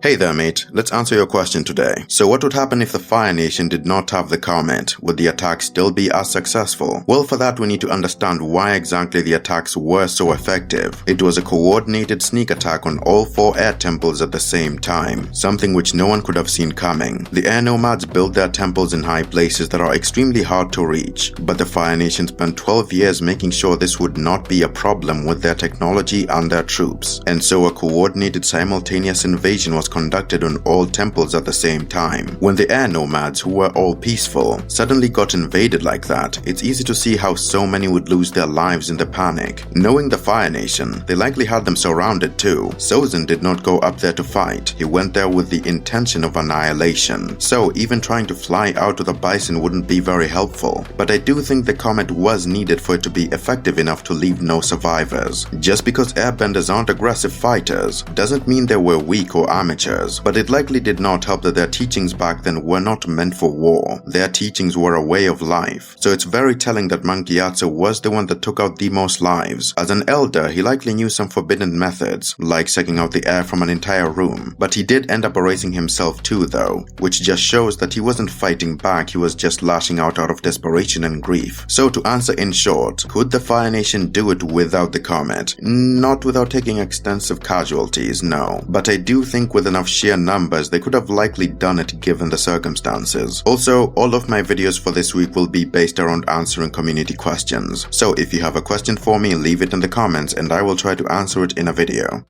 Hey there mate, let's answer your question today. So what would happen if the Fire Nation did not have the comet? Would the attack still be as successful? Well, for that we need to understand why exactly the attacks were so effective. It was a coordinated sneak attack on all 4 air temples at the same time, something which no one could have seen coming. The air nomads built their temples in high places that are extremely hard to reach, but the Fire Nation spent 12 years making sure this would not be a problem with their technology and their troops, and so a coordinated simultaneous invasion was conducted on all temples at the same time. When the air nomads, who were all peaceful, suddenly got invaded like that, it's easy to see how so many would lose their lives in the panic. Knowing the Fire Nation, they likely had them surrounded too. Sozin did not go up there to fight, he went there with the intention of annihilation. So even trying to fly out to the Bison wouldn't be very helpful. But I do think the comet was needed for it to be effective enough to leave no survivors. Just because airbenders aren't aggressive fighters doesn't mean they were weak or amateurs, but it likely did not help that their teachings back then were not meant for war. Their teachings were a way of life. So it's very telling that Mangyatso was the one that took out the most lives. As an elder, he likely knew some forbidden methods, like sucking out the air from an entire room, but he did end up erasing himself too though, which just shows that he wasn't fighting back, he was just lashing out of desperation and grief. So to answer in short, could the Fire Nation do it without the comet? Not without taking extensive casualties, no. But I do think with enough sheer numbers, they could have likely done it given the circumstances. Also, all of my videos for this week will be based around answering community questions. So if you have a question for me, leave it in the comments and I will try to answer it in a video.